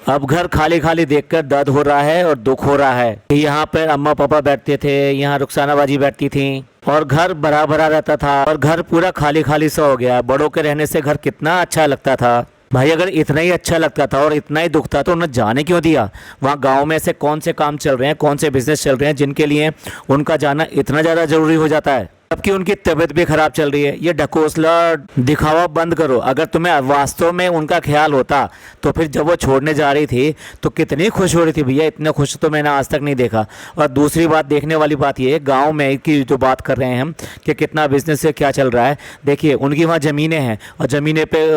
अब घर खाली खाली देखकर दर्द हो रहा है और दुख हो रहा है। यहाँ पर अम्मा पापा बैठते थे, यहाँ रुखसाना बाजी बैठती थी और घर भरा भरा रहता था और घर पूरा खाली खाली सा हो गया। बड़ों के रहने से घर कितना अच्छा लगता था भाई। अगर इतना ही अच्छा लगता था और इतना ही दुख था तो उन्हें जाने क्यों दिया? वहाँ गांव में ऐसे कौन से काम चल रहे हैं, कौन से बिजनेस चल रहे हैं जिनके लिए उनका जाना इतना ज़्यादा ज़रूरी हो जाता है, जबकि उनकी तबीयत भी खराब चल रही है। ये ढकोसला दिखावा बंद करो। अगर तुम्हें वास्तव में उनका ख्याल होता तो फिर जब वो छोड़ने जा रही थी तो कितनी खुश हो रही थी भैया। इतने खुश तो मैंने आज तक नहीं देखा। और दूसरी बात, देखने वाली बात ये है, गांव में की जो बात कर रहे हैं हम कि कितना बिजनेस से क्या चल रहा है। देखिए उनकी वहाँ ज़मीनें हैं और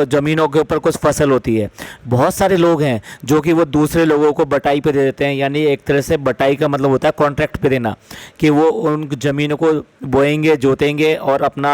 ज़मीनों के ऊपर कुछ फसल होती है। बहुत सारे लोग हैं जो कि वो दूसरे लोगों को बटाई पे दे देते हैं। यानी एक तरह से बटाई का मतलब होता है कॉन्ट्रैक्ट पे देना, कि वो उन ज़मीनों को बोएंगे, जोतेंगे और अपना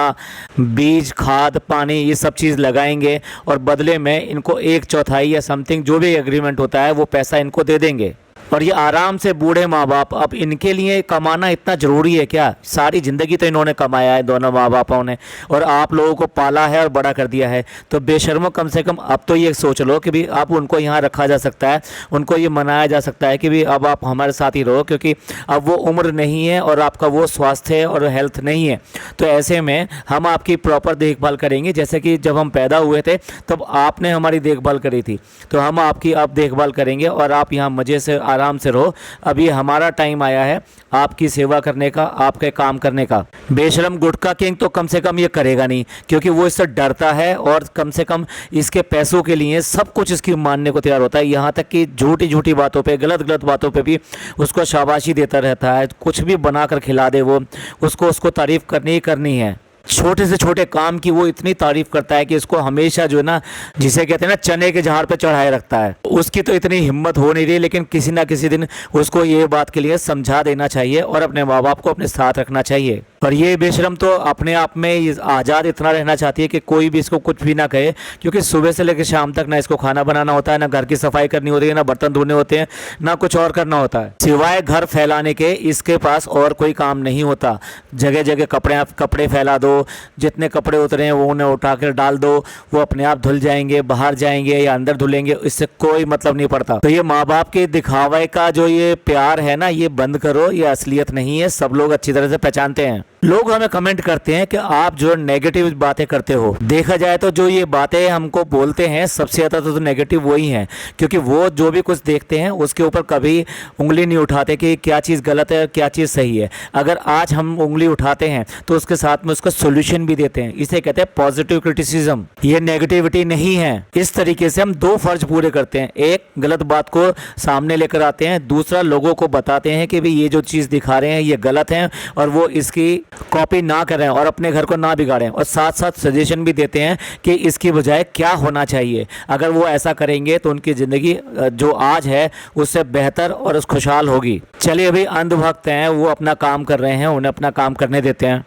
बीज, खाद, पानी ये सब चीज़ लगाएंगे और बदले में इनको 1/4 या समथिंग जो भी एग्रीमेंट होता है वो पैसा इनको दे देंगे। और ये आराम से बूढ़े माँ बाप, अब इनके लिए कमाना इतना ज़रूरी है क्या? सारी ज़िंदगी तो इन्होंने कमाया है, दोनों माँ बापों ने, और आप लोगों को पाला है और बड़ा कर दिया है। तो बेशर्मो कम से कम अब तो ये सोच लो कि भी अब उनको यहाँ रखा जा सकता है, उनको ये मनाया जा सकता है कि भी अब आप हमारे साथ ही रहो, क्योंकि अब वो उम्र नहीं है और आपका वो स्वास्थ्य और हेल्थ नहीं है। तो ऐसे में हम आपकी प्रॉपर देखभाल करेंगे। जैसे कि जब हम पैदा हुए थे तब आपने हमारी देखभाल करी थी, तो हम आपकी अब देखभाल करेंगे और आप यहाँ मज़े से आराम से रहो। अभी हमारा टाइम आया है आपकी सेवा करने का, आपके काम करने का। बेशरम गुटखा किंग तो कम से कम ये करेगा नहीं, क्योंकि वो इससे डरता है और कम से कम इसके पैसों के लिए सब कुछ इसकी मानने को तैयार होता है। यहाँ तक कि झूठी झूठी बातों पे, गलत गलत बातों पे भी उसको शाबाशी देता रहता है। कुछ भी बनाकर खिला दे वो, उसको तारीफ़ करनी ही करनी है। छोटे से छोटे काम की वो इतनी तारीफ करता है कि इसको हमेशा जो है ना, जिसे कहते हैं ना, चने के झाड़ पे चढ़ाए रखता है। उसकी तो इतनी हिम्मत हो नहीं रही, लेकिन किसी ना किसी दिन उसको ये बात के लिए समझा देना चाहिए और अपने माँ बाप को अपने साथ रखना चाहिए। और ये बेशरम तो अपने आप में आज़ाद इतना रहना चाहती है कि कोई भी इसको कुछ भी ना कहे, क्योंकि सुबह से लेकर शाम तक ना इसको खाना बनाना होता है, ना घर की सफाई करनी होती है, ना बर्तन धोने होते हैं, ना कुछ और करना होता है। सिवाय घर फैलाने के इसके पास और कोई काम नहीं होता। जगह जगह कपड़े फैला दो, जितने कपड़े उतरे हैं वो उन्हें उठा कर डाल दो, वो अपने आप धुल जाएंगे, बाहर जाएंगे या अंदर धुलेंगे, इससे कोई मतलब नहीं पड़ता। तो ये माँ बाप के दिखावे का जो ये प्यार है ना, ये बंद करो। ये असलियत नहीं है, सब लोग अच्छी तरह से पहचानते हैं। लोग हमें कमेंट करते हैं कि आप जो नेगेटिव बातें करते हो। देखा जाए तो जो ये बातें हमको बोलते हैं सबसे ज़्यादा तो नेगेटिव वही हैं, क्योंकि वो जो भी कुछ देखते हैं उसके ऊपर कभी उंगली नहीं उठाते कि क्या चीज़ गलत है, क्या चीज़ सही है। अगर आज हम उंगली उठाते हैं तो उसके साथ में उसका सोल्यूशन भी देते हैं। इसे कहते हैं पॉजिटिव क्रिटिसिज्म। ये नेगेटिविटी नहीं है। इस तरीके से हम दो फर्ज पूरे करते हैं। एक, गलत बात को सामने लेकर आते हैं। दूसरा, लोगों को बताते हैं कि भाई ये जो चीज़ दिखा रहे हैं ये गलत है और वो इसकी कॉपी ना करें और अपने घर को ना बिगाड़ें। और साथ साथ सजेशन भी देते हैं कि इसकी बजाय क्या होना चाहिए। अगर वो ऐसा करेंगे तो उनकी ज़िंदगी जो आज है उससे बेहतर और खुशहाल होगी। चलिए, अभी अंधभक्त हैं, वो अपना काम कर रहे हैं, उन्हें अपना काम करने देते हैं,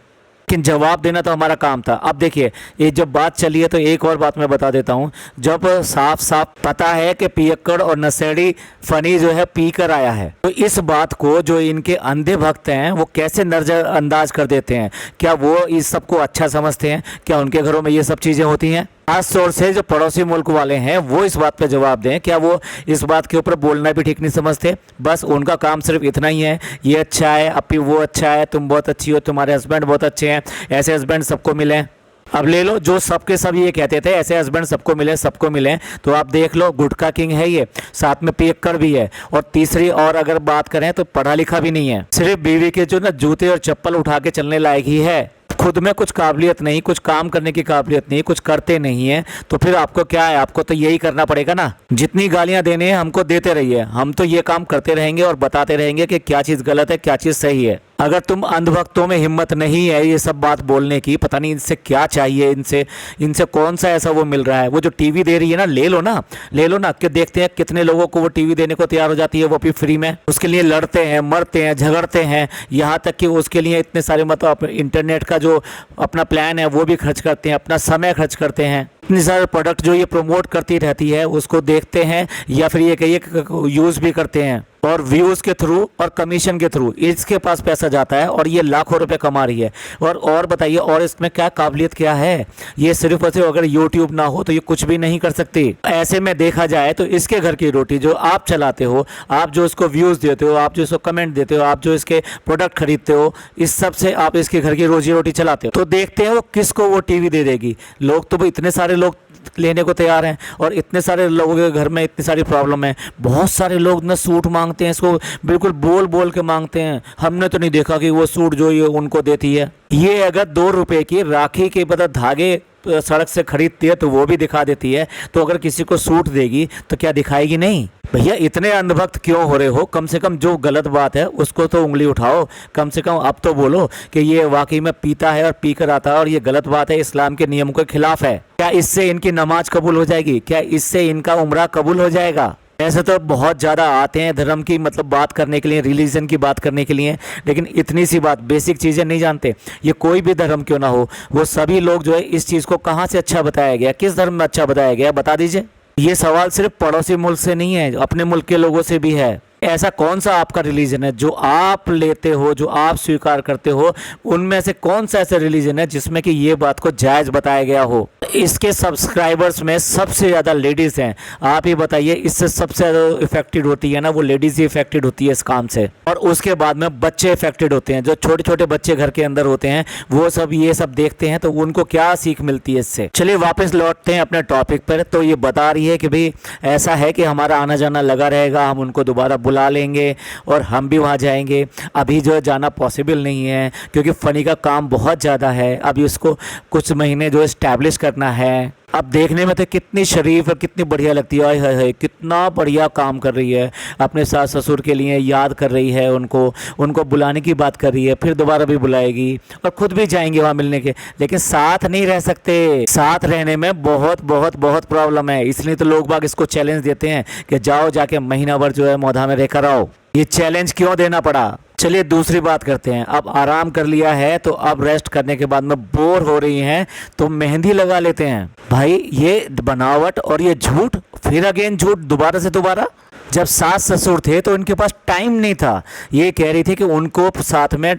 लेकिन जवाब देना तो हमारा काम था। अब देखिए, ये जब बात चली है तो एक और बात मैं बता देता हूँ। जब साफ साफ पता है कि पियक्कड़ और नशेड़ी फनी जो है पी कर आया है, तो इस बात को जो इनके अंधे भक्त हैं वो कैसे नजरअंदाज कर देते हैं? क्या वो इस सब को अच्छा समझते हैं? क्या उनके घरों में ये सब चीज़ें होती हैं? खास तौर से जो पड़ोसी मुल्क वाले हैं वो इस बात पे जवाब दें। क्या वो इस बात के ऊपर बोलना भी ठीक नहीं समझते? बस उनका काम सिर्फ इतना ही है, ये अच्छा है, अपी वो अच्छा है, तुम बहुत अच्छी हो, तुम्हारे हस्बैंड बहुत अच्छे हैं, ऐसे हस्बैंड सबको मिले। अब ले लो, जो सबके सब ये कहते थे ऐसे हस्बैंड सबको मिले, सबको मिले, तो आप देख लो, गुटखा किंग है ये, साथ में पियक्कड़ भी है। और तीसरी और अगर बात करें तो पढ़ा लिखा भी नहीं है, सिर्फ बीवी के जो ना जूते और चप्पल उठा के चलने लायक ही है। खुद में कुछ काबिलियत नहीं, कुछ काम करने की काबिलियत नहीं, कुछ करते नहीं है। तो फिर आपको क्या है? आपको तो यही करना पड़ेगा ना। जितनी गालियां देने हैं हमको देते रहिए, हम तो ये काम करते रहेंगे और बताते रहेंगे कि क्या चीज़ गलत है, क्या चीज़ सही है। अगर तुम अंधभक्तों में हिम्मत नहीं है ये सब बात बोलने की, पता नहीं इनसे क्या चाहिए, इनसे कौन सा ऐसा वो मिल रहा है। वो जो टीवी दे रही है ना, ले लो ना, कि देखते हैं कितने लोगों को वो टीवी देने को तैयार हो जाती है, वो भी फ्री में। उसके लिए लड़ते हैं, मरते हैं, झगड़ते हैं, यहाँ तक कि उसके लिए इतने सारे मतलब इंटरनेट का जो अपना प्लान है वो भी खर्च करते हैं, अपना समय खर्च करते हैं। इतने सारे प्रोडक्ट जो ये प्रमोट करती रहती है उसको देखते हैं या फिर ये कहिए यूज़ भी करते हैं। और व्यूज के थ्रू और कमीशन के थ्रू इसके पास पैसा जाता है और ये लाखों रुपए कमा रही है। और बताइए और इसमें क्या काबिलियत क्या है। ये सिर्फ और सिर्फ अगर यूट्यूब ना हो तो ये कुछ भी नहीं कर सकती। ऐसे में देखा जाए तो इसके घर की रोटी जो आप चलाते हो, आप जो इसको व्यूज देते हो, आप जो इसको कमेंट देते हो, आप जो इसके प्रोडक्ट खरीदते हो, इस सब से आप इसके घर की रोजी रोटी चलाते हो। तो देखते हैं वो किसको वो टीवी दे देगी। लोग तो इतने सारे लोग लेने को तैयार हैं और इतने सारे लोगों के घर में इतनी सारी प्रॉब्लम है। बहुत सारे लोग ना सूट मांगते हैं, इसको बिल्कुल बोल बोल के मांगते हैं। हमने तो नहीं देखा कि वो सूट जो ये उनको देती है। ये अगर 2 रुपए की राखी के मतलब धागे सड़क से खरीदती है तो वो भी दिखा देती है, तो अगर किसी को सूट देगी तो क्या दिखाएगी नहीं। भैया इतने अंधभक्त क्यों हो रहे हो। कम से कम जो गलत बात है उसको तो उंगली उठाओ। कम से कम अब तो बोलो कि ये वाकई में पीता है और पी कर आता है और ये गलत बात है, इस्लाम के नियम के खिलाफ है। क्या इससे इनकी नमाज कबूल हो जाएगी? क्या इससे इनका उम्रा कबूल हो जाएगा? ऐसे तो बहुत ज़्यादा आते हैं धर्म की मतलब बात करने के लिए, रिलीजन की बात करने के लिए, लेकिन इतनी सी बात बेसिक चीज़ें नहीं जानते। ये कोई भी धर्म क्यों ना हो, वो सभी लोग जो है इस चीज़ को कहाँ से अच्छा बताया गया, किस धर्म में अच्छा बताया गया, बता दीजिए। ये सवाल सिर्फ पड़ोसी मुल्क से नहीं है, अपने मुल्क के लोगों से भी है। ऐसा कौन सा आपका रिलीजन है जो आप लेते हो, जो आप स्वीकार करते हो, उनमें से कौन सा ऐसा रिलीजन है जिसमें कि ये बात को जायज़ बताया गया हो? इसके सब्सक्राइबर्स में सबसे ज़्यादा लेडीज़ हैं। आप ही बताइए, इससे सबसे ज़्यादा इफेक्टेड होती है ना वो लेडीज़ ही इफेक्टेड होती है इस काम से। और उसके बाद में बच्चे इफेक्टेड होते हैं। जो छोटे छोटे बच्चे घर के अंदर होते हैं वो सब ये सब देखते हैं तो उनको क्या सीख मिलती है इससे। चलिए वापस लौटते हैं अपने टॉपिक पर। तो ये बता रही है कि भाई ऐसा है कि हमारा आना जाना लगा रहेगा, हम उनको दोबारा बुला लेंगे और हम भी वहाँ जाएंगे। अभी जो है जाना पॉसिबल नहीं है क्योंकि फ़नी का काम बहुत ज़्यादा है। अभी उसको कुछ महीने जो इस्टेब्लिश करना है। अब देखने में तो कितनी शरीफ और कितनी बढ़िया लगती है, हाय हाय कितना बढ़िया काम कर रही है। अपने सास ससुर के लिए याद कर रही है, उनको बुलाने की बात कर रही है, फिर दोबारा भी बुलाएगी और खुद भी जाएंगे वहाँ मिलने के। लेकिन साथ नहीं रह सकते, साथ रहने में बहुत बहुत बहुत प्रॉब्लम है। इसलिए तो लोग बाग इसको चैलेंज देते हैं कि जाओ जाके महीना भर जो है मौधा में रहकर आओ। ये चैलेंज क्यों देना पड़ा? चलिए दूसरी बात करते हैं। अब आराम कर लिया है तो अब रेस्ट करने के बाद में बोर हो रही हैं तो मेहंदी लगा लेते हैं। भाई ये बनावट और ये झूठ, फिर अगेन झूठ, दोबारा से दोबारा। जब सास ससुर थे तो उनके पास टाइम नहीं था। ये कह रही थी कि उनको साथ में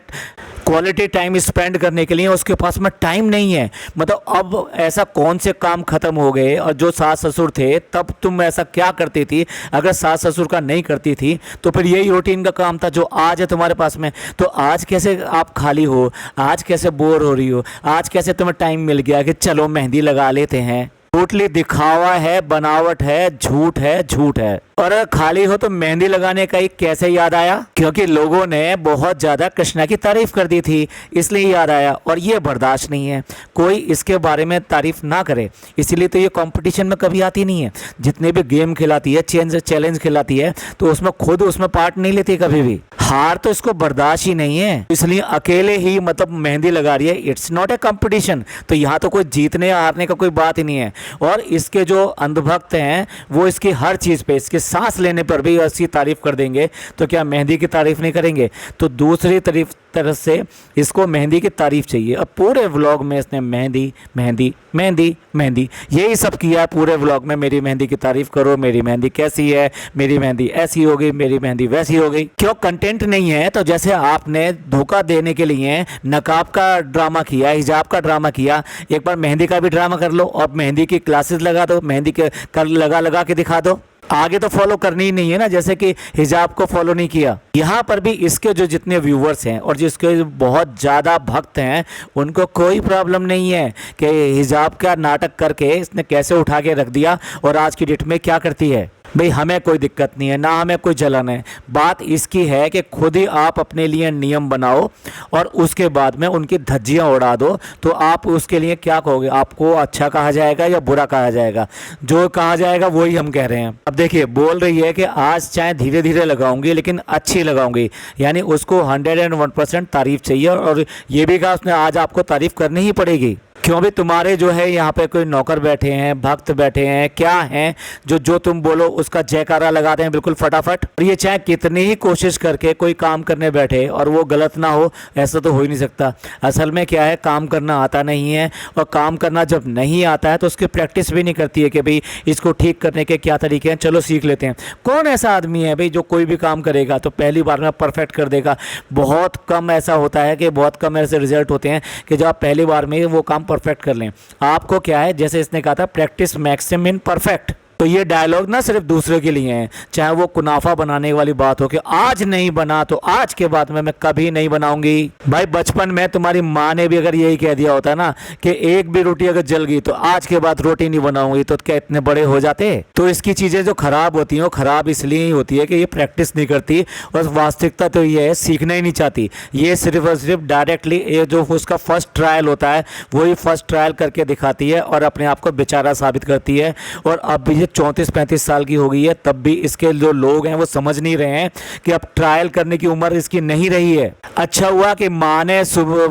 क्वालिटी टाइम स्पेंड करने के लिए उसके पास में टाइम नहीं है। मतलब अब ऐसा कौन से काम खत्म हो गए? और जो सास ससुर थे तब तुम ऐसा क्या करती थी? अगर सास ससुर का नहीं करती थी तो फिर यही रूटीन का काम था जो आज है तुम्हारे पास में। तो आज कैसे आप खाली हो, आज कैसे बोर हो रही हो, आज कैसे तुम्हें टाइम मिल गया कि चलो मेहंदी लगा लेते हैं? टोटली दिखावा है, बनावट है, झूठ है, झूठ है। और खाली हो तो मेहंदी लगाने का ही कैसे याद आया? क्योंकि लोगों ने बहुत ज़्यादा कृष्णा की तारीफ कर दी थी इसलिए याद आया। और ये बर्दाश्त नहीं है कोई इसके बारे में तारीफ ना करे, इसीलिए तो ये कंपटीशन में कभी आती नहीं है। जितने भी गेम खिलाती है, चैलेंज खिलाती है तो उसमें खुद उसमें पार्ट नहीं लेती कभी भी। हार तो इसको बर्दाश्त ही नहीं है, इसलिए अकेले ही मतलब मेहंदी लगा रही है। It's not a competition. तो यहाँ तो कोई जीतने या हारने का कोई बात ही नहीं है। और इसके जो अंधभक्त हैं वो इसकी हर चीज़ पे, इसके सांस लेने पर भी इसकी तारीफ कर देंगे, तो क्या मेहंदी की तारीफ नहीं करेंगे? तो दूसरी तरफ से इसको मेहंदी की तारीफ चाहिए। अब पूरे व्लॉग में इसने मेहंदी मेहंदी मेहंदी मेहंदी यही सब किया पूरे व्लॉग में। मेरी मेहंदी की तारीफ करो, मेरी मेहंदी कैसी है, मेरी मेहंदी ऐसी हो गई, मेरी मेहंदी वैसी हो गई। क्यों कंटेंट नहीं है? तो जैसे आपने धोखा देने के लिए नकाब का ड्रामा किया, हिजाब का ड्रामा किया, एक बार मेहंदी का भी ड्रामा कर लो और मेहंदी की क्लासेस लगा दो, मेहंदी के लगा के दिखा दो। आगे तो फॉलो करनी ही नहीं है ना, जैसे कि हिजाब को फॉलो नहीं किया। यहाँ पर भी इसके जो जितने व्यूवर्स हैं और जिसके बहुत ज़्यादा भक्त हैं उनको कोई प्रॉब्लम नहीं है कि हिजाब का नाटक करके इसने कैसे उठा के रख दिया और आज की डेट में क्या करती है। भाई हमें कोई दिक्कत नहीं है, ना हमें कोई जलन है। बात इसकी है कि खुद ही आप अपने लिए नियम बनाओ और उसके बाद में उनकी धज्जियाँ उड़ा दो। तो आप उसके लिए क्या कहोगे? आपको अच्छा कहा जाएगा या बुरा कहा जाएगा? जो कहा जाएगा वही हम कह रहे हैं। अब देखिए बोल रही है कि आज चाहे धीरे धीरे लगाऊंगी लेकिन अच्छी लगाऊंगी, यानी उसको 101% तारीफ चाहिए। और ये भी कहा उसने आज आपको तारीफ करनी ही पड़ेगी। क्यों भी तुम्हारे जो है यहाँ पे कोई नौकर बैठे हैं, भक्त बैठे हैं, क्या हैं जो जो तुम बोलो उसका जयकारा लगाते हैं बिल्कुल फटाफट। और ये चाहे कितनी ही कोशिश करके कोई काम करने बैठे और वो गलत ना हो, ऐसा तो हो ही नहीं सकता। असल में क्या है, काम करना आता नहीं है, और काम करना जब नहीं आता है तो उसकी प्रैक्टिस भी नहीं करती है कि भाई इसको ठीक करने के क्या तरीके हैं, चलो सीख लेते हैं। कौन ऐसा आदमी है भाई जो कोई भी काम करेगा तो पहली बार में परफेक्ट कर देगा? बहुत कम ऐसा होता है कि बहुत कम ऐसे रिजल्ट होते हैं कि जो आप पहली बार में वो काम परफेक्ट कर लें। आपको क्या है, जैसे इसने कहा था, प्रैक्टिस मैक्स इन परफेक्ट। तो ये डायलॉग ना सिर्फ दूसरे के लिए है, चाहे वो कुनाफा बनाने वाली बात हो कि आज नहीं बना तो आज के बाद में मैं कभी नहीं बनाऊंगी। भाई बचपन में तुम्हारी माँ ने भी अगर यही कह दिया होता ना कि एक भी रोटी अगर जल गई तो आज के बाद रोटी नहीं बनाऊंगी, तो क्या इतने बड़े हो जाते? तो इसकी चीजें जो खराब होती हैं वो खराब इसलिए ही होती है कि ये प्रैक्टिस नहीं करती, और वास्तविकता तो ये है सीखना ही नहीं चाहती। ये सिर्फ और सिर्फ डायरेक्टली ये जो उसका फर्स्ट ट्रायल होता है वही फर्स्ट ट्रायल करके दिखाती है और अपने आप को बेचारा साबित करती है। और अब भी 34-35 साल की हो गई है, तब भी इसके जो लोग हैं वो समझ नहीं रहे हैं कि अब ट्रायल करने की उम्र इसकी नहीं रही है। अच्छा हुआ कि माँ ने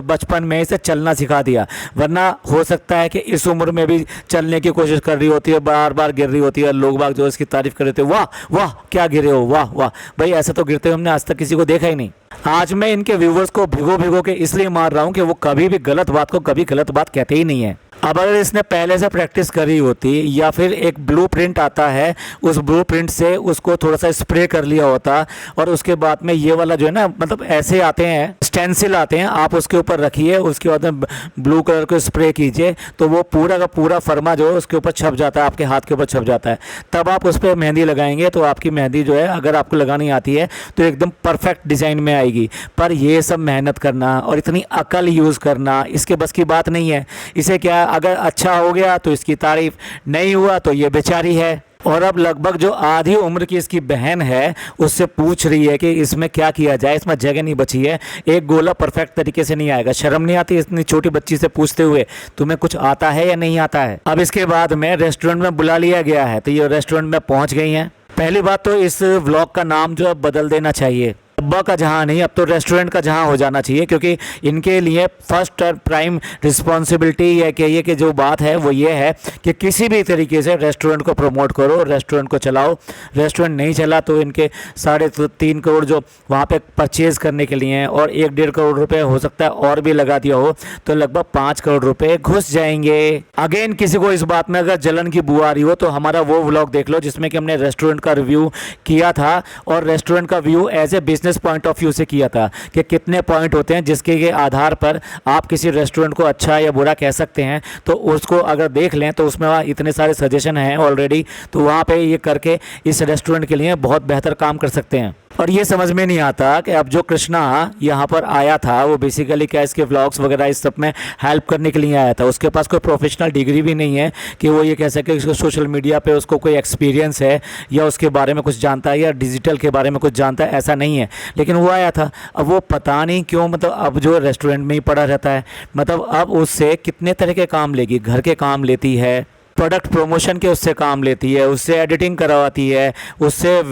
बचपन में इसे चलना सिखा दिया, वरना हो सकता है कि इस उम्र में भी चलने की कोशिश कर रही होती है, बार बार गिर रही होती है, लोग बाग जो इसकी तारीफ कर रहे थे, वाह वाह क्या गिरे हो, वाह वाह। भाई ऐसा तो गिरते हुए हमने आज तक किसी को देखा ही नहीं। आज मैं इनके व्यूवर्स को भिगो भिगो के इसलिए मार रहा हूँ कि वो कभी भी गलत बात को कभी गलत बात कहते ही नहीं है। अब अगर इसने पहले से प्रैक्टिस करी होती या फिर एक ब्लूप्रिंट आता है, उस ब्लूप्रिंट से उसको थोड़ा सा स्प्रे कर लिया होता, और उसके बाद में ये वाला जो है ना, मतलब ऐसे आते हैं स्टेंसिल आते हैं, आप उसके ऊपर रखिए, उसके बाद में ब्लू कलर को स्प्रे कीजिए तो वो पूरा का पूरा फरमा जो है उसके ऊपर छप जाता है, आपके हाथ के ऊपर छप जाता है। तब आप उस पर मेहंदी लगाएंगे तो आपकी मेहंदी जो है, अगर आपको लगानी आती है तो एकदम परफेक्ट डिज़ाइन में आएगी। पर ये सब मेहनत करना और इतनी अकल यूज़ करना इसके बस की बात नहीं है। इसे क्या, अगर अच्छा हो गया तो इसकी तारीफ, नहीं हुआ तो ये बेचारी है। और अब लगभग जो आधी उम्र की इसकी बहन है उससे पूछ रही है कि इसमें क्या किया जाए, इसमें जगह नहीं बची है, एक गोला परफेक्ट तरीके से नहीं आएगा। शर्म नहीं आती इतनी छोटी बच्ची से पूछते हुए तुम्हें कुछ आता है या नहीं आता है? अब इसके बाद में रेस्टोरेंट में बुला लिया गया है, तो ये रेस्टोरेंट में पहुंच गई हैं। पहली बात तो इस व्लॉग का नाम जो है बदल देना चाहिए, डब्बा का जहां नहीं, अब तो रेस्टोरेंट का जहां हो जाना चाहिए, क्योंकि इनके लिए फर्स्ट और प्राइम रिस्पॉन्सिबिलिटी ये कहिए कि जो बात है वो ये है कि किसी भी तरीके से रेस्टोरेंट को प्रमोट करो, रेस्टोरेंट को चलाओ। रेस्टोरेंट नहीं चला तो इनके 3.5 करोड़ जो वहाँ पे परचेज़ करने के लिए हैं, और 1-1.5 करोड़ रुपए हो सकता है और भी लगा दिया हो तो लगभग 5 करोड़ रुपए घुस जाएंगे। अगेन किसी को इस बात में अगर जलन की बू आ रही हो तो हमारा वो व्लॉग देख लो जिसमें कि हमने रेस्टोरेंट का रिव्यू किया था, और रेस्टोरेंट का view as a business point of view से किया था कि कितने पॉइंट होते हैं जिसके के आधार पर आप किसी रेस्टोरेंट को अच्छा या बुरा कह सकते हैं। तो उसको अगर देख लें तो उसमें इतने सारे सजेशन हैं ऑलरेडी, तो वहाँ पे ये करके इस रेस्टोरेंट के लिए बहुत बेहतर काम कर सकते हैं। और ये समझ में नहीं आता कि अब जो कृष्णा यहाँ पर आया था वो बेसिकली क्या इसके व्लॉग्स वगैरह इस सब में हेल्प करने के लिए आया था। उसके पास कोई प्रोफेशनल डिग्री भी नहीं है कि वो ये कह सके उसको सोशल मीडिया पे उसको कोई एक्सपीरियंस है या उसके बारे में कुछ जानता है या डिजिटल के बारे में कुछ जानता है, ऐसा नहीं है। लेकिन वो आया था, अब वो पता नहीं क्यों, मतलब अब जो रेस्टोरेंट में ही पड़ा रहता है, मतलब अब उससे कितने तरह के काम लेगी, घर के काम लेती है, प्रोडक्ट प्रमोशन के उससे काम लेती है, उससे एडिटिंग करवाती है, उससे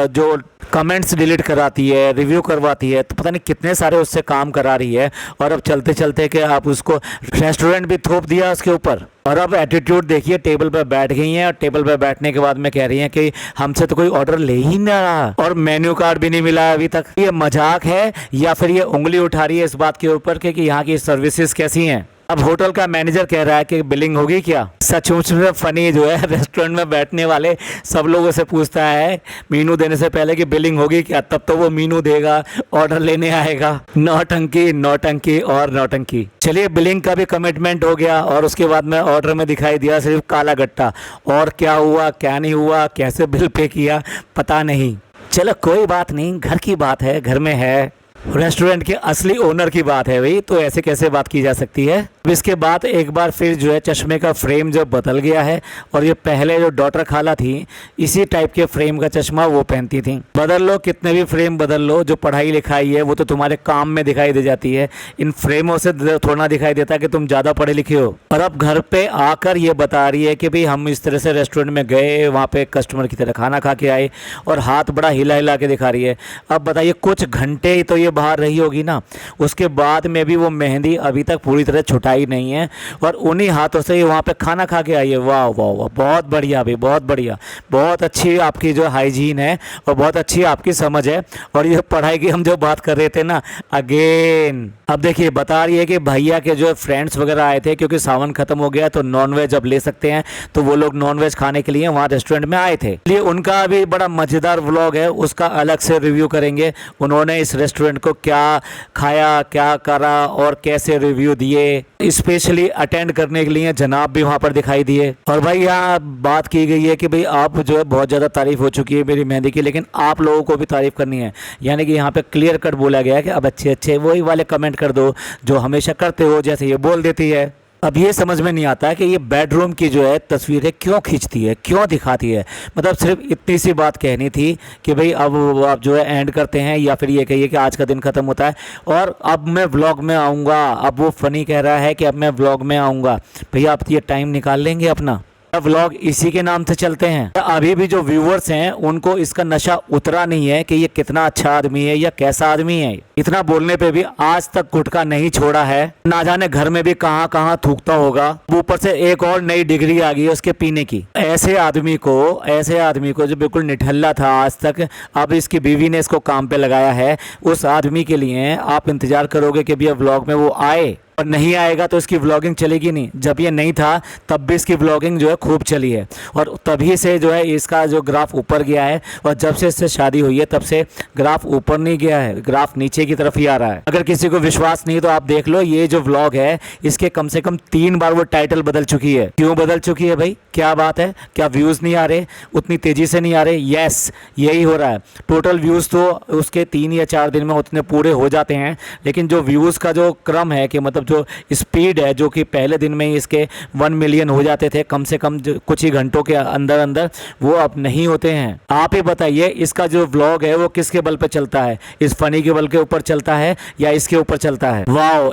जो कमेंट्स डिलीट कराती है, रिव्यू करवाती है, तो पता नहीं कितने सारे उससे काम करा रही है। और अब चलते चलते कि आप उसको रेस्टोरेंट भी थोप दिया उसके ऊपर। और अब एटीट्यूड देखिए, टेबल पर बैठ गई हैं और टेबल पर बैठने के बाद में कह रही हैं कि हमसे तो कोई ऑर्डर ले ही ना रहा और मेन्यू कार्ड भी नहीं मिला अभी तक। ये मजाक है या फिर ये उंगली उठा रही है इस बात के ऊपर कि यहाँ की सर्विसेज कैसी हैं? अब होटल का मैनेजर कह रहा है कि बिलिंग होगी क्या? सचमुच में फनी जो है, रेस्टोरेंट में बैठने वाले सब लोगों से पूछता है मीनू देने से पहले कि बिलिंग होगी क्या, तब तो वो मीनू देगा, ऑर्डर लेने आएगा। नौटंकी नौटंकी और नौटंकी। चलिए बिलिंग का भी कमिटमेंट हो गया और उसके बाद में ऑर्डर में दिखाई दिया सिर्फ काला गट्टा। और क्या हुआ क्या नहीं हुआ, कैसे बिल पे किया पता नहीं। चलो कोई बात नहीं, घर की बात है, घर में है, रेस्टोरेंट के असली ओनर की बात है भाई, तो ऐसे कैसे बात की जा सकती है। अब इसके बाद एक बार फिर जो है चश्मे का फ्रेम जो बदल गया है, और ये पहले जो डॉटर खाला थी इसी टाइप के फ्रेम का चश्मा वो पहनती थी। बदल लो, कितने भी फ्रेम बदल लो, जो पढ़ाई लिखाई है वो तो तुम्हारे काम में दिखाई दे जाती है, इन फ्रेमों से थोड़ा दिखाई देता है कि तुम ज़्यादा पढ़े लिखे हो। और अब घर पे आकर ये बता रही है कि भाई हम इस तरह से रेस्टोरेंट में गए, वहाँ पे कस्टमर की तरह खाना खा के आए, और हाथ बड़ा हिला हिला के दिखा रही है। अब बताइए कुछ घंटे ही तो ये बाहर रही होगी ना, उसके बाद में भी वो मेहंदी अभी तक पूरी तरह छुटाई नहीं है और उन्हीं हाथों से ही वहाँ पे खाना खा के आई है। वाह वाह वाह, बहुत बढ़िया भाई, बहुत बढ़िया, बहुत अच्छी आपकी जो हाइजीन है और बहुत अच्छी आपकी समझ है। और ये पढ़ाई की हम जो बात कर रहे थे ना, अगेन अब देखिए बता रही है कि भैया के जो फ्रेंड्स वगैरह आए थे, क्योंकि सावन खत्म हो गया तो नॉनवेज अब ले सकते हैं, तो वो लोग नॉनवेज खाने के लिए वहाँ रेस्टोरेंट में आए थे। इसलिए उनका भी बड़ा मज़ेदार व्लॉग है, उसका अलग से रिव्यू करेंगे। उन्होंने इस रेस्टोरेंट को क्या खाया, क्या करा और कैसे रिव्यू दिए, स्पेशली अटेंड करने के लिए जनाब भी वहाँ पर दिखाई दिए। और भाई यहाँ बात की गई है कि भाई आप जो है बहुत ज़्यादा तारीफ हो चुकी है मेरी मेहंदी की, लेकिन आप लोगों को भी तारीफ करनी है। यानी कि यहाँ पे क्लियर कट बोला गया है कि अब अच्छे अच्छे वही वाले कमेंट कर दो जो हमेशा करते हो, जैसे ये बोल देती है। अब ये समझ में नहीं आता है कि ये बेडरूम की जो है तस्वीरें क्यों खींचती है, क्यों दिखाती है। मतलब सिर्फ इतनी सी बात कहनी थी कि भाई अब आप जो है एंड करते हैं, या फिर ये कहिए कि आज का दिन ख़त्म होता है और अब मैं व्लॉग में आऊँगा। अब वो फ़नी कह रहा है कि अब मैं व्लॉग में आऊँगा। भैया आप ये टाइम निकाल लेंगे अपना, व्लॉग इसी के नाम से चलते हैं। अभी भी जो व्यूवर्स हैं उनको इसका नशा उतरा नहीं है कि ये कितना अच्छा आदमी है या कैसा आदमी है। इतना बोलने पे भी आज तक गुटखा नहीं छोड़ा है, ना जाने घर में भी कहां कहां थूकता होगा। ऊपर से एक और नई डिग्री आ गई है उसके पीने की। ऐसे आदमी को जो बिल्कुल निठल्ला था आज तक, अब इसकी बीवी ने इसको काम पे लगाया है। उस आदमी के लिए आप इंतजार करोगे कि भैया व्लॉग में वो आए, और नहीं आएगा तो इसकी व्लॉगिंग चलेगी नहीं। जब ये नहीं था तब भी इसकी व्लॉगिंग जो है खूब चली है और तभी से जो है इसका जो ग्राफ ऊपर गया है। और जब से इससे शादी हुई है तब से ग्राफ ऊपर नहीं गया है, ग्राफ नीचे की तरफ ही आ रहा है। अगर किसी को विश्वास नहीं तो आप देख लो, ये जो व्लॉग है इसके कम से कम 3 बार वो टाइटल बदल चुकी है। क्यों बदल चुकी है भाई, क्या बात है? क्या व्यूज़ नहीं आ रहे, उतनी तेज़ी से नहीं आ रहे? यस, यही हो रहा है। टोटल व्यूज़ तो उसके 3 या 4 दिन में उतने पूरे हो जाते हैं, लेकिन जो व्यूज़ का जो क्रम है कि मतलब जो स्पीड है, जो कि पहले दिन में ही इसके 1 मिलियन हो जाते थे कम से कम कुछ ही घंटों के अंदर अंदर, वो अब नहीं होते हैं। आप ही बताइए इसका जो व्लॉग है वो किसके बल पे चलता है? इस फनी के बल के ऊपर चलता है या इसके ऊपर चलता है? वाह,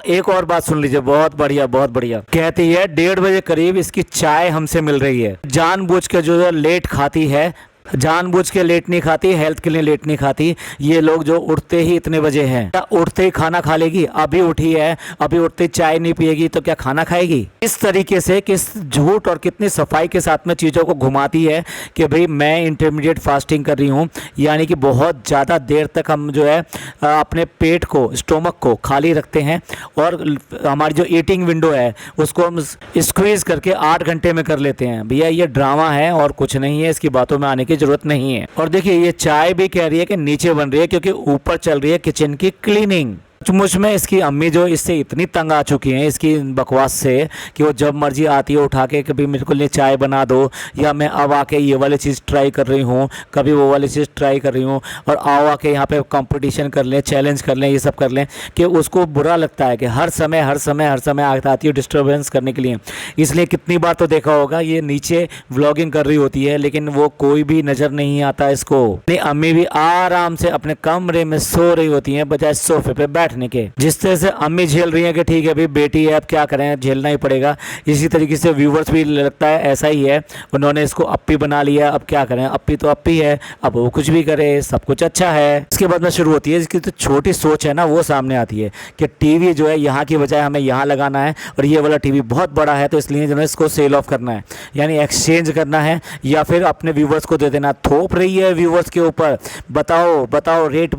एक और बात सुन लीजिए, बहुत बढ़िया बहुत बढ़िया। कहती है 1:30 बजे करीब इसकी चाय हमसे मिल रही है। जानबूझ के जो लेट खाती है, जानबूझ के लेट नहीं खाती, हेल्थ के लिए लेट नहीं खाती। ये लोग जो उठते ही इतने बजे हैं, क्या उठते ही खाना खा लेगी? अभी उठी है, अभी उठते ही चाय नहीं पिएगी तो क्या खाना खाएगी? इस तरीके से किस झूठ और कितनी सफाई के साथ में चीज़ों को घुमाती है कि भाई मैं इंटरमीडिएट फास्टिंग कर रही हूँ। यानी कि बहुत ज़्यादा देर तक हम जो है अपने पेट को, स्टोमक को खाली रखते हैं और हमारी जो ईटिंग विंडो है उसको हम स्क्वीज़ करके 8 घंटे में कर लेते हैं। भैया ये ड्रामा है और कुछ नहीं है, इसकी बातों में आने की जरूरत नहीं है। और देखिए ये चाय भी कह रही है कि नीचे बन रही है क्योंकि ऊपर चल रही है किचन की क्लीनिंग। मुझ में इसकी अम्मी जो इससे इतनी तंग आ चुकी हैं इसकी बकवास से कि वो जब मर्जी आती है उठा के कभी मेरे को लिए चाय बना दो, या मैं अब आके ये वाली चीज़ ट्राई कर रही हूँ, कभी वो वाली चीज़ ट्राई कर रही हूँ, और आओ आके यहाँ पे कंपटीशन कर लें, चैलेंज कर लें, ये सब कर लें, कि उसको बुरा लगता है कि हर समय आती है डिस्टर्बेंस करने के लिए। इसलिए कितनी बार तो देखा होगा ये नीचे व्लॉगिंग कर रही होती है लेकिन वो कोई भी नज़र नहीं आता इसको। अपनी अम्मी भी आराम से अपने कमरे में सो रही होती हैं बजाय सोफे पे बैठ के। जिस तरह से अम्मी झेल रही है कि ठीक है भाई बेटी है, अब क्या करें, झेलना ही पड़ेगा, इसी तरीके से व्यूवर्स भी लगता है ऐसा ही है। उन्होंने इसको अप्पी बना लिया, अब क्या करें, अप्पी तो अप्पी है, अब वो कुछ भी करे सब कुछ अच्छा है। इसके बाद में शुरू होती है इसकी तो छोटी सोच है ना, वो सामने आती है कि टीवी जो है यहाँ की बजाय हमें यहाँ लगाना है और ये वाला टीवी बहुत बड़ा है तो इसलिए जो है इसको सेल ऑफ करना है, यानी एक्सचेंज करना है या फिर अपने व्यूवर्स को दे देना। थोप रही है व्यूवर्स के ऊपर, बताओ बताओ रेट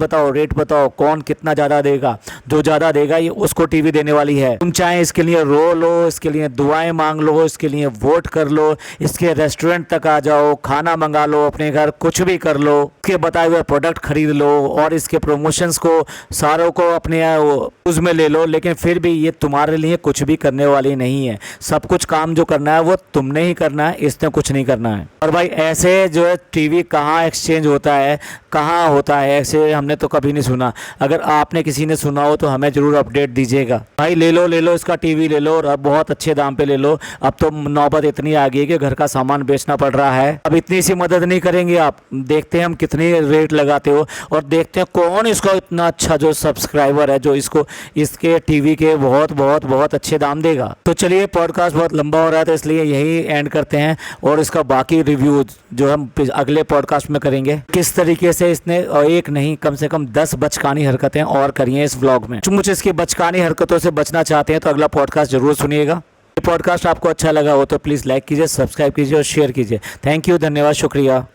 बताओ कौन कितना ज़्यादा देगा, जो ज़्यादा देगा ये उसको टीवी देने वाली है। तुम चाहे इसके लिए रो लो, इसके लिए दुआएं मांग लो, इसके लिए वोट कर लो, इसके रेस्टोरेंट तक आ जाओ, खाना मंगा लो अपने घर, कुछ भी कर लो, इसके बताए हुए प्रोडक्ट खरीद लो और इसके प्रमोशंस को सारों को अपने यूज में ले लो, लेकिन फिर भी ये तुम्हारे लिए कुछ भी करने वाली नहीं है। सब कुछ काम जो करना है वो तुमने ही करना है, इसने कुछ नहीं करना है। और भाई ऐसे जो है टीवी कहाँ एक्सचेंज होता है, कहाँ होता है, ऐसे हमने तो कभी नहीं सुना। अगर आपने किसी ने सुना ना हो तो हमें जरूर अपडेट दीजिएगा। भाई ले लो इसका टीवी ले लो, और अब बहुत अच्छे दाम पे ले लो। अब तो नौबत इतनी आ गई है कि घर का सामान बेचना पड़ रहा है। अब इतनी सी मदद नहीं करेंगे आप, देखते हैं हम कितनी रेट लगाते हो, और देखते हैं कौन इसका इतना अच्छा जो सब्सक्राइबर है जो इसको इसके टीवी के बहुत बहुत बहुत अच्छे दाम देगा। तो चलिए, पॉडकास्ट बहुत लंबा हो रहा है तो इसलिए यही एंड करते हैं, और इसका बाकी रिव्यू जो हम अगले पॉडकास्ट में करेंगे। किस तरीके से इसने एक नहीं कम से कम 10 बचकानी हरकतें और करी हैं इस व्लॉग में। मुझे इसकी बचकानी हरकतों से बचना चाहते हैं तो अगला पॉडकास्ट जरूर सुनिएगा। ये पॉडकास्ट आपको अच्छा लगा हो तो प्लीज़ लाइक कीजिए, सब्सक्राइब कीजिए और शेयर कीजिए। थैंक यू, धन्यवाद, शुक्रिया।